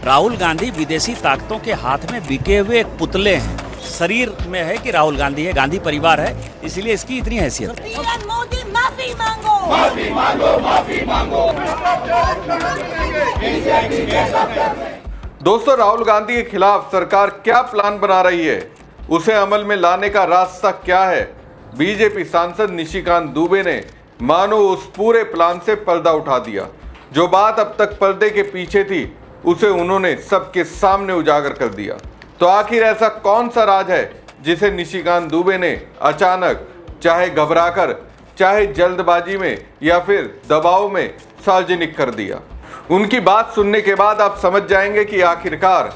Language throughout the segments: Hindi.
राहुल गांधी विदेशी ताकतों के हाथ में बिके हुए एक पुतले हैं। शरीर में है कि राहुल गांधी है, गांधी परिवार है, इसलिए इसकी इतनी हैसियत है। पीएम मोदी माफी मांगो, माफी मांगो, माफी मांगो। दोस्तों, राहुल गांधी के खिलाफ सरकार क्या प्लान बना रही है, उसे अमल में लाने का रास्ता क्या है? बीजेपी सांसद निशिकांत दुबे ने मानो उस पूरे प्लान से पर्दा उठा दिया। जो बात अब तक पर्दे के पीछे थी उसे उन्होंने सबके सामने उजागर कर दिया। तो आखिर ऐसा कौन सा राज है जिसे निशिकांत दुबे ने अचानक, चाहे घबराकर, चाहे जल्दबाजी में या फिर दबाव में सार्वजनिक कर दिया? उनकी बात सुनने के बाद आप समझ जाएंगे कि आखिरकार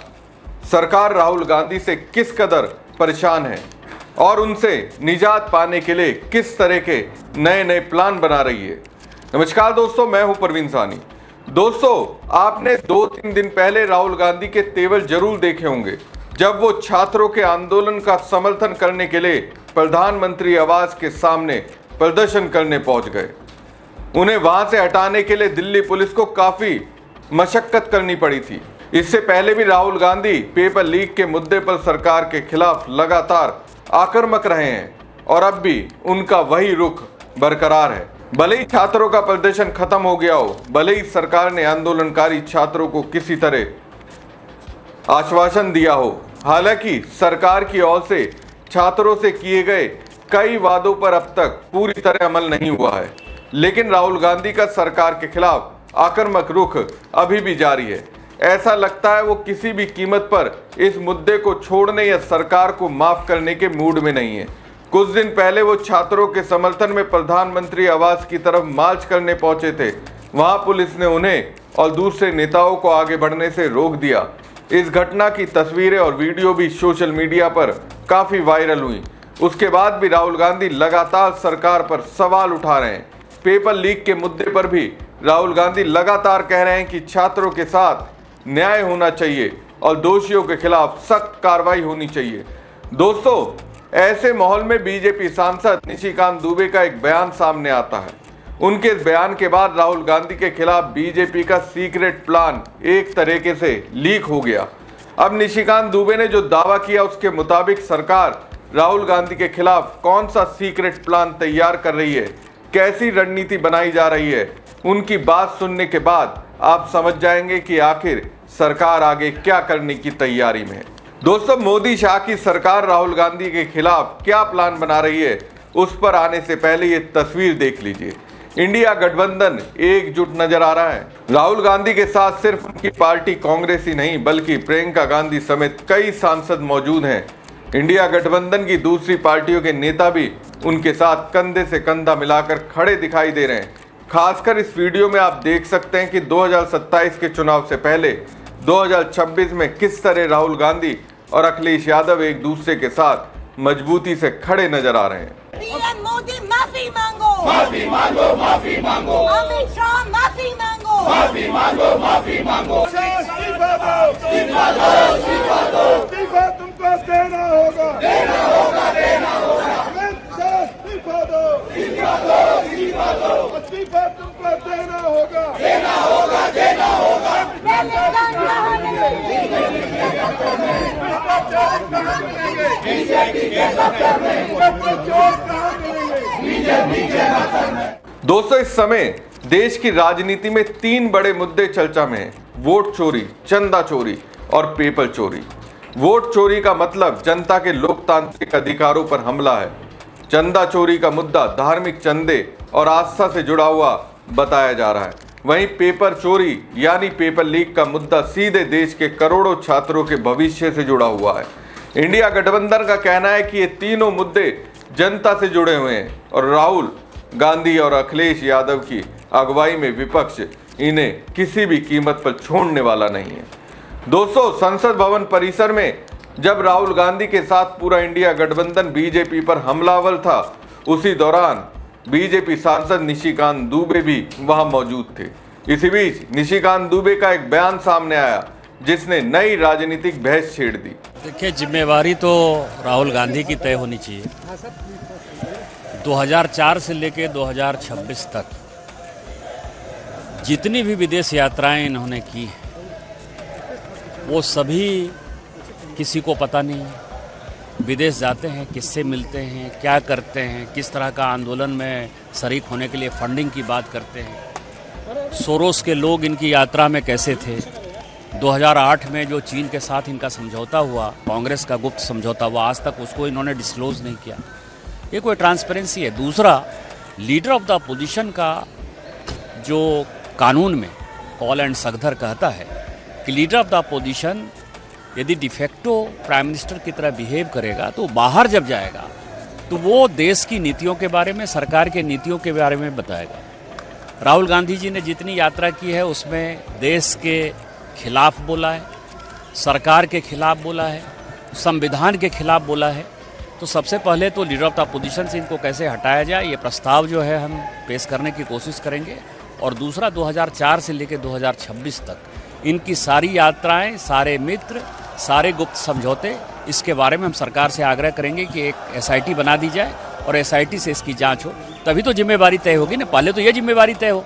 सरकार राहुल गांधी से किस कदर परेशान है और उनसे निजात पाने के लिए किस तरह के नए नए प्लान बना रही है। नमस्कार दोस्तों, मैं हूं परवीन सानी। दोस्तों, आपने 2-3 दिन पहले राहुल गांधी के तेवर जरूर देखे होंगे, जब वो छात्रों के आंदोलन का समर्थन करने के लिए प्रधानमंत्री आवास के सामने प्रदर्शन करने पहुंच गए। उन्हें वहां से हटाने के लिए दिल्ली पुलिस को काफी मशक्कत करनी पड़ी थी। इससे पहले भी राहुल गांधी पेपर लीक के मुद्दे पर सरकार के खिलाफ लगातार आक्रामक रहे हैं और अब भी उनका वही रुख बरकरार है। भले ही छात्रों का प्रदर्शन खत्म हो गया हो, भले ही सरकार ने आंदोलनकारी छात्रों को किसी तरह आश्वासन दिया हो, हालांकि सरकार की ओर से छात्रों से किए गए कई वादों पर अब तक पूरी तरह अमल नहीं हुआ है, लेकिन राहुल गांधी का सरकार के खिलाफ आक्रामक रुख अभी भी जारी है। ऐसा लगता है वो किसी भी कीमत पर इस मुद्दे को छोड़ने या सरकार को माफ करने के मूड में नहीं है। कुछ दिन पहले वो छात्रों के समर्थन में प्रधानमंत्री आवास की तरफ मार्च करने पहुंचे थे। वहां पुलिस ने उन्हें और दूसरे नेताओं को आगे बढ़ने से रोक दिया। इस घटना की तस्वीरें और वीडियो भी सोशल मीडिया पर काफी वायरल हुई। उसके बाद भी राहुल गांधी लगातार सरकार पर सवाल उठा रहे हैं। पेपर लीक के मुद्दे पर भी राहुल गांधी लगातार कह रहे हैं कि छात्रों के साथ न्याय होना चाहिए और दोषियों के खिलाफ सख्त कार्रवाई होनी चाहिए। दोस्तों, ऐसे माहौल में बीजेपी सांसद निशिकांत दुबे का एक बयान सामने आता है। उनके इस बयान के बाद राहुल गांधी के खिलाफ बीजेपी का सीक्रेट प्लान एक तरीके से लीक हो गया। अब निशिकांत दुबे ने जो दावा किया उसके मुताबिक सरकार राहुल गांधी के खिलाफ कौन सा सीक्रेट प्लान तैयार कर रही है, कैसी रणनीति बनाई जा रही है, उनकी बात सुनने के बाद आप समझ जाएंगे कि आखिर सरकार आगे क्या करने की तैयारी में है। दोस्तों, मोदी शाह की सरकार राहुल गांधी के खिलाफ क्या प्लान बना रही है, उस पर आने से पहले ये तस्वीर देख लीजिए। इंडिया गठबंधन एकजुट नजर आ रहा है। राहुल गांधी के साथ सिर्फ उनकी पार्टी कांग्रेस ही नहीं, बल्कि प्रियंका गांधी समेत कई सांसद मौजूद हैं। इंडिया गठबंधन की दूसरी पार्टियों के नेता भी उनके साथ कंधे से कंधा मिलाकर खड़े दिखाई दे रहे हैं। खासकर इस वीडियो में आप देख सकते हैं कि 2027 के चुनाव से पहले 2026 में किस तरह राहुल गांधी और अखिलेश यादव एक दूसरे के साथ मजबूती से खड़े नजर आ रहे हैं। पीएम मोदी माफी मांगो, माफी मांगो, माफी मांगो। अमित शाह माफी मांगो, माफी मांगो, माफी मांगो। इस्तीफा दो, इस्तीफा दो, इस्तीफा दो। इस्तीफा तुमको देना होगा, देना होगा, देना होगा। अमित शाह इस्तीफा दो, इस्तीफा दो, इस्तीफा दो। इस्तीफा तुमको देना होगा, देना होगा, देना होगा। बीजेपी के दफ्तर में, चोर कहाँ मिलेंगे? बीजेपी के दफ्तर में। दोस्तों, इस समय देश की राजनीति में 3 बड़े मुद्दे चर्चा में हैं: वोट चोरी, चंदा चोरी और पेपर चोरी। वोट चोरी का मतलब जनता के लोकतांत्रिक अधिकारों पर हमला है। चंदा चोरी का मुद्दा धार्मिक चंदे और आस्था से जुड़ा हुआ बताया जा रहा है। वहीं पेपर चोरी यानी पेपर लीक का मुद्दा सीधे देश के करोड़ों छात्रों के भविष्य से जुड़ा हुआ है। इंडिया गठबंधन का कहना है कि ये तीनों मुद्दे जनता से जुड़े हुए हैं और राहुल गांधी और अखिलेश यादव की अगुवाई में विपक्ष इन्हें किसी भी कीमत पर छोड़ने वाला नहीं है। दोस्तों, संसद भवन परिसर में जब राहुल गांधी के साथ पूरा इंडिया गठबंधन बीजेपी पर हमलावर था, उसी दौरान बीजेपी सांसद निशिकांत दुबे भी वहां मौजूद थे। इसी बीच निशिकांत दुबे का एक बयान सामने आया जिसने नई राजनीतिक बहस छेड़ दी। देखिए, जिम्मेवारी तो राहुल गांधी की तय होनी चाहिए। 2004 से लेकर 2026 तक जितनी भी विदेश यात्राएं इन्होंने की, वो सभी किसी को पता नहीं है। विदेश जाते हैं, किससे मिलते हैं, क्या करते हैं, किस तरह का आंदोलन में शरीक होने के लिए फंडिंग की बात करते हैं। सोरोस के लोग इनकी यात्रा में कैसे थे। 2008 में जो चीन के साथ इनका समझौता हुआ, कांग्रेस का गुप्त समझौता हुआ, आज तक उसको इन्होंने डिस्क्लोज नहीं किया। ये कोई ट्रांसपेरेंसी है। दूसरा, लीडर ऑफ द अपोजिशन का जो कानून में कॉल एंड सगधर कहता है कि लीडर ऑफ द अपोजिशन यदि डिफेक्टो प्राइम मिनिस्टर की तरह बिहेव करेगा तो बाहर जब जाएगा तो वो देश की नीतियों के बारे में, सरकार के नीतियों के बारे में बताएगा। राहुल गांधी जी ने जितनी यात्रा की है उसमें देश के खिलाफ बोला है, सरकार के खिलाफ बोला है, संविधान के खिलाफ बोला है। तो सबसे पहले तो लीडर ऑफ द अपोजिशन से इनको कैसे हटाया जाए, ये प्रस्ताव जो है हम पेश करने की कोशिश करेंगे। और दूसरा, 2004 से लेकर 2026 तक इनकी सारी यात्राएं, सारे मित्र, सारे गुप्त समझौते, इसके बारे में हम सरकार से आग्रह करेंगे कि एक SIT बना दी जाए और SIT से इसकी जांच हो, तभी तो जिम्मेवारी तय होगी ना। पहले तो ये जिम्मेवारी तय हो,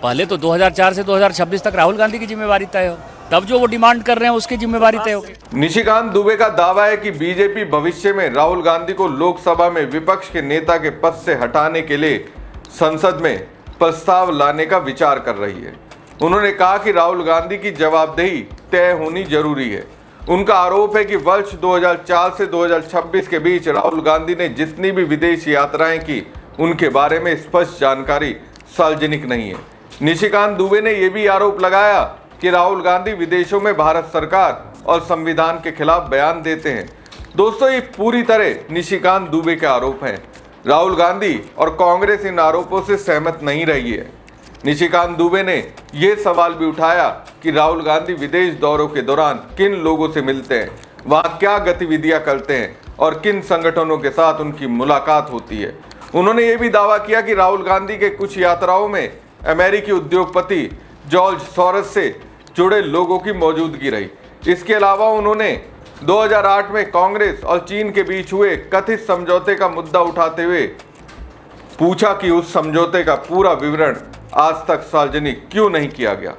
पहले तो 2004 से 2026 तक राहुल गांधी की जिम्मेवारी तय हो, तब जो वो डिमांड कर रहे हैं उसकी जिम्मेवारी तय होगी। निशिकांत दुबे का दावा है कि बीजेपी भविष्य में राहुल गांधी को लोकसभा में विपक्ष के नेता के पद से हटाने के लिए संसद में प्रस्ताव लाने का विचार कर रही है। उन्होंने कहा कि राहुल गांधी की जवाबदेही तय होनी जरूरी है। उनका आरोप है कि वर्ष 2004 से 2026 के बीच राहुल गांधी ने जितनी भी विदेश यात्राएं की, उनके बारे में स्पष्ट जानकारी सार्वजनिक नहीं है। निशिकांत दुबे ने यह भी आरोप लगाया कि राहुल गांधी विदेशों में भारत सरकार और संविधान के खिलाफ बयान देते हैं। दोस्तों, ये पूरी तरह निशिकांत दुबे के आरोप हैं। राहुल गांधी और कांग्रेस इन आरोपों से सहमत नहीं रही है। निशिकांत दुबे ने यह सवाल भी उठाया कि राहुल गांधी विदेश दौरों के दौरान किन लोगों से मिलते हैं, वहां क्या गतिविधियां करते हैं और किन संगठनों के साथ उनकी मुलाकात होती है। उन्होंने ये भी दावा किया कि राहुल गांधी के कुछ यात्राओं में अमेरिकी उद्योगपति जॉर्ज सोरोस से जुड़े लोगों की मौजूदगी रही। इसके अलावा उन्होंने 2008 में कांग्रेस और चीन के बीच हुए कथित समझौते का मुद्दा उठाते हुए पूछा कि उस समझौते का पूरा विवरण आज तक सार्वजनिक क्यों नहीं किया गया।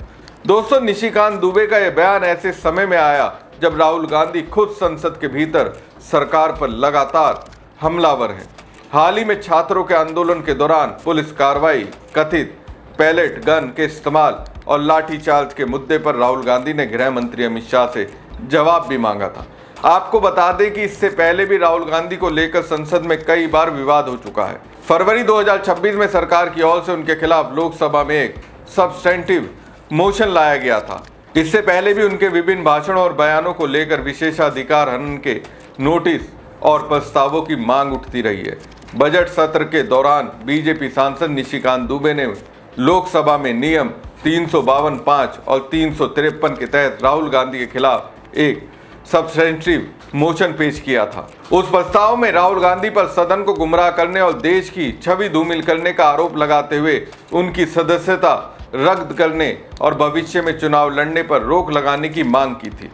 दोस्तों, निशिकांत दुबे का यह बयान ऐसे समय में आया जब राहुल गांधी खुद संसद के भीतर सरकार पर लगातार हमलावर हैं। हाल ही में छात्रों के आंदोलन के दौरान पुलिस कार्रवाई, कथित पैलेट गन के इस्तेमाल और लाठीचार्ज के मुद्दे पर राहुल गांधी ने गृह मंत्री अमित शाह से जवाब भी मांगा था। आपको बता दें कि इससे पहले भी राहुल गांधी को लेकर संसद में कई बार विवाद हो चुका है। फरवरी 2026 में सरकार की ओर से उनके खिलाफ लोकसभा में एक सब्सटेंटिव मोशन लाया गया था। इससे पहले भी उनके विभिन्न भाषणों और बयानों को लेकर विशेषाधिकार हनन के नोटिस और प्रस्तावों की मांग उठती रही है। बजट सत्र के दौरान बीजेपी सांसद निशिकांत दुबे ने लोकसभा में नियम 352(5) और 353 के तहत राहुल गांधी के खिलाफ एक सब्सटेंटिव मोशन पेश किया था। उस प्रस्ताव में राहुल गांधी पर सदन को गुमराह करने और देश की छवि धूमिल करने का आरोप लगाते हुए उनकी सदस्यता रद्द करने और भविष्य में चुनाव लड़ने पर रोक लगाने की मांग की थी।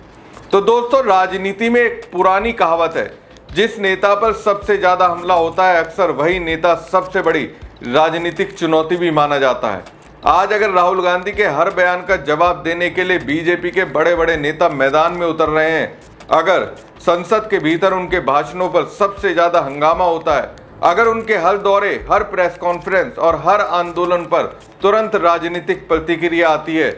तो दोस्तों, राजनीति में एक पुरानी कहावत है, जिस नेता पर सबसे ज्यादा हमला होता है अक्सर वही नेता सबसे बड़ी राजनीतिक चुनौती भी माना जाता है। आज अगर राहुल गांधी के हर बयान का जवाब देने के लिए बीजेपी के बड़े बड़े नेता मैदान में उतर रहे हैं, अगर संसद के भीतर उनके भाषणों पर सबसे ज्यादा हंगामा होता है, अगर उनके हर दौरे, हर प्रेस कॉन्फ्रेंस और हर आंदोलन पर तुरंत राजनीतिक प्रतिक्रिया आती है,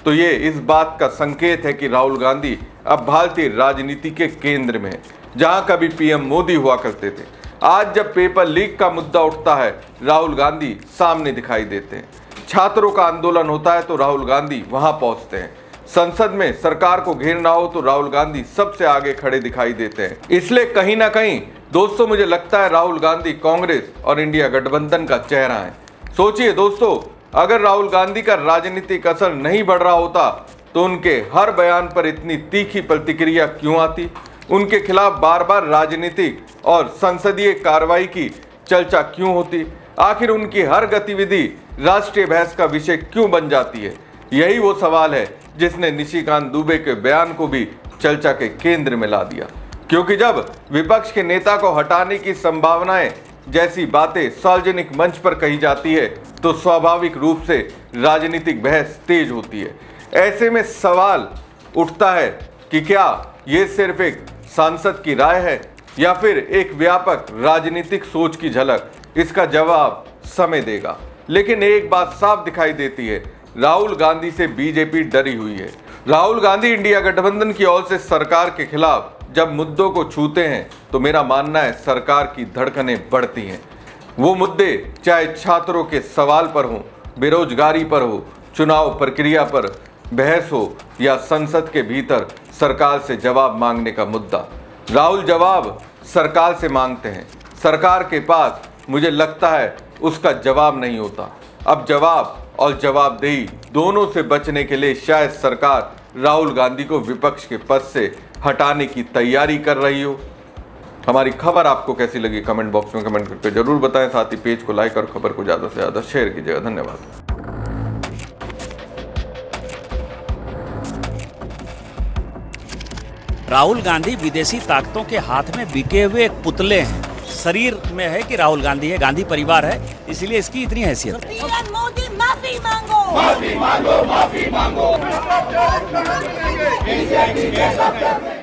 तो ये इस बात का संकेत है कि राहुल गांधी अब भारतीय राजनीति के केंद्र में है, जहां कभी पीएम मोदी हुआ करते थे। आज जब पेपर लीक का मुद्दा उठता है, राहुल गांधी सामने दिखाई देते हैं। छात्रों का आंदोलन होता है तो राहुल गांधी वहां पहुंचते हैं। संसद में सरकार को घेरना हो तो राहुल गांधी सबसे आगे खड़े दिखाई देते हैं। इसलिए कहीं ना कहीं दोस्तों, मुझे लगता है राहुल गांधी कांग्रेस और इंडिया गठबंधन का चेहरा है। सोचिए दोस्तों, अगर राहुल गांधी का राजनीतिक असर नहीं बढ़ रहा होता तो उनके हर बयान पर इतनी तीखी प्रतिक्रिया क्यों आती, उनके खिलाफ बार बार राजनीतिक और संसदीय कार्रवाई की चर्चा क्यों होती, आखिर उनकी हर गतिविधि राष्ट्रीय बहस का विषय क्यों बन जाती है। यही वो सवाल है जिसने निशिकांत दुबे के बयान को भी चर्चा के केंद्र में ला दिया, क्योंकि जब विपक्ष के नेता को हटाने की संभावनाएं जैसी बातें सार्वजनिक मंच पर कही जाती है तो स्वाभाविक रूप से राजनीतिक बहस तेज होती है। ऐसे में सवाल उठता है कि क्या ये सिर्फ एक सांसद की राय है या फिर एक व्यापक राजनीतिक सोच की झलक। इसका जवाब समय देगा। लेकिन एक बात साफ दिखाई देती है, राहुल गांधी से बीजेपी डरी हुई है। राहुल गांधी इंडिया गठबंधन की ओर से सरकार के खिलाफ जब मुद्दों को छूते हैं तो मेरा मानना है सरकार की धड़कनें बढ़ती हैं। वो मुद्दे चाहे छात्रों के सवाल पर हो, बेरोजगारी पर हो, चुनाव प्रक्रिया पर बहस हो या संसद के भीतर सरकार से जवाब मांगने का मुद्दा, राहुल जवाब सरकार से मांगते हैं। सरकार के पास मुझे लगता है उसका जवाब नहीं होता। अब जवाब और जवाबदेही दोनों से बचने के लिए शायद सरकार राहुल गांधी को विपक्ष के पद से हटाने की तैयारी कर रही हो। हमारी खबर आपको कैसी लगी कमेंट बॉक्स में कमेंट करके जरूर बताएं। साथ ही पेज को लाइक और खबर को ज़्यादा से ज़्यादा शेयर कीजिएगा। धन्यवाद। राहुल गांधी विदेशी ताकतों के हाथ में बिके हुए एक पुतले हैं। शरीर में है कि राहुल गांधी है, गांधी परिवार है, इसलिए इसकी इतनी हैसियत है। पीएम मोदी माफी मांगो। माफी मांगो, माफी मांगो। बीजेपी के दफ्तर में